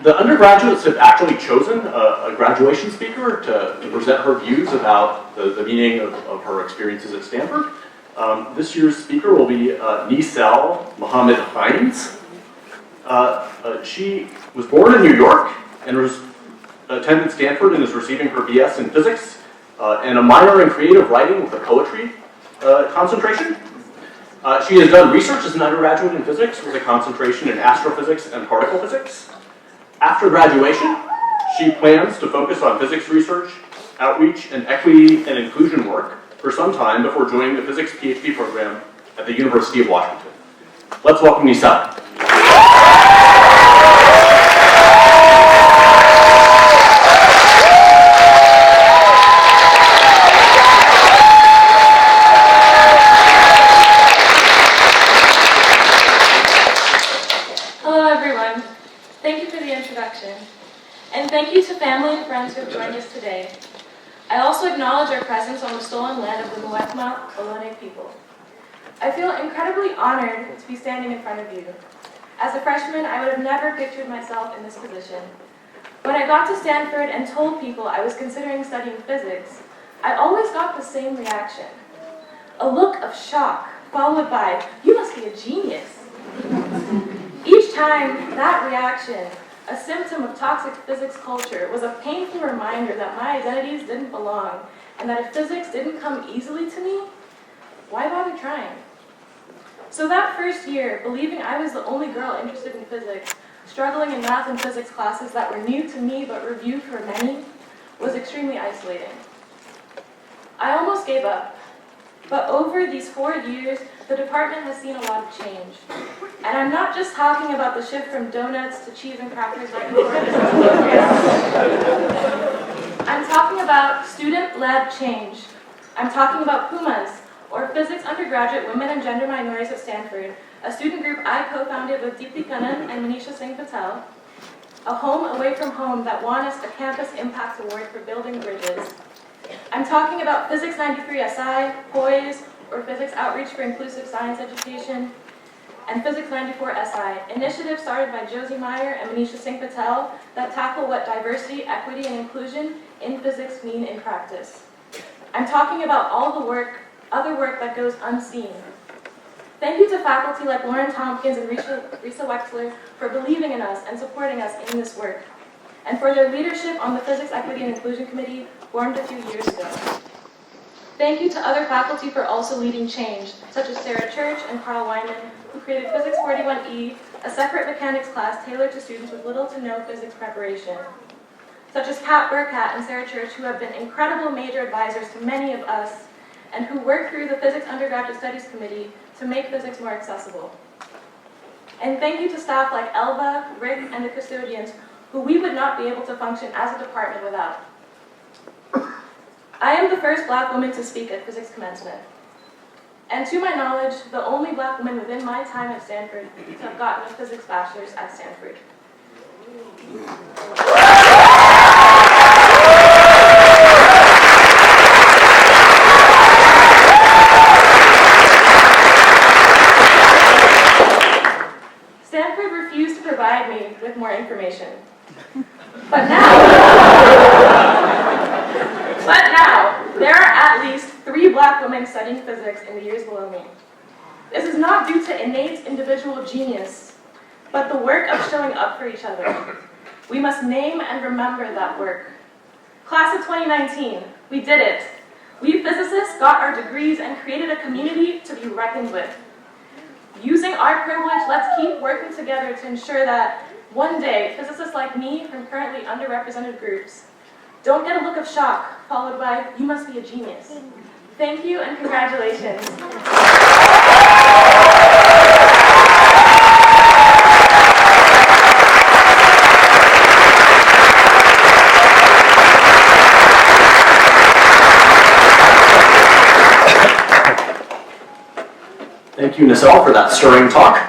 The undergraduates have actually chosen a graduation speaker to present her views about the meaning of her experiences at Stanford. This year's speaker will be Nicel Mohamed Hinds. She was born in New York and attended Stanford and is receiving her BS in physics and a minor in creative writing with a poetry concentration. She has done research as an undergraduate in physics with a concentration in astrophysics and particle physics. After graduation, she plans to focus on physics research, outreach, and equity and inclusion work for some time before joining the physics PhD program at the University of Washington. Let's welcome Nicel. Hello everyone. Thank you for the introduction. And thank you to family and friends who have joined us today. I also acknowledge our presence on the stolen land of the Mohamed people. I feel incredibly honored to be standing in front of you. As a freshman, I would have never pictured myself in this position. When I got to Stanford and told people I was considering studying physics, I always got the same reaction. A look of shock, followed by, "You must be a genius." Each time, that reaction, a symptom of toxic physics culture, was a painful reminder that my identities didn't belong, and that if physics didn't come easily to me, why bother trying? So that first year, believing I was the only girl interested in physics, struggling in math and physics classes that were new to me but reviewed for many, was extremely isolating. I almost gave up, but over these 4 years, the department has seen a lot of change. And I'm not just talking about the shift from donuts to cheese and crackers right before this. I'm talking about student-led change. I'm talking about PUMAs, or Physics Undergraduate Women and Gender Minorities at Stanford, a student group I co-founded with Deepthi Kannan and Manisha Singh Patel, a home away from home that won us a Campus Impact Award for building bridges. I'm talking about Physics 93 SI, POISE, or Physics Outreach for Inclusive Science Education, and Physics 94 SI, initiatives started by Josie Meyer and Manisha Singh Patel that tackle what diversity, equity, and inclusion in physics mean in practice. I'm talking about all the other work that goes unseen. Thank you to faculty like Lauren Tompkins and Risa Wexler for believing in us and supporting us in this work, and for their leadership on the Physics Equity and Inclusion Committee formed a few years ago. Thank you to other faculty for also leading change, such as Sarah Church and Carl Wyman, who created Physics 41E, a separate mechanics class tailored to students with little to no physics preparation. Such as Pat Burkhat and Sarah Church, who have been incredible major advisors to many of us, and who work through the Physics Undergraduate Studies Committee to make physics more accessible. And thank you to staff like Elva, Rick, and the custodians, who we would not be able to function as a department without. I am the first Black woman to speak at Physics Commencement. And to my knowledge, the only Black woman within my time at Stanford to have gotten a physics bachelor's at Stanford. Stanford refused to provide me with more information. But now, there are at least 3 Black women studying physics in the years below me. This is not due to innate individual genius, but the work of showing up for each other. We must name and remember that work. Class of 2019, we did it. We physicists got our degrees and created a community to be reckoned with. Using our privilege, let's keep working together to ensure that one day, physicists like me from currently underrepresented groups don't get a look of shock, followed by, "You must be a genius." Thank you and congratulations. Thank you, Nicel, for that stirring talk.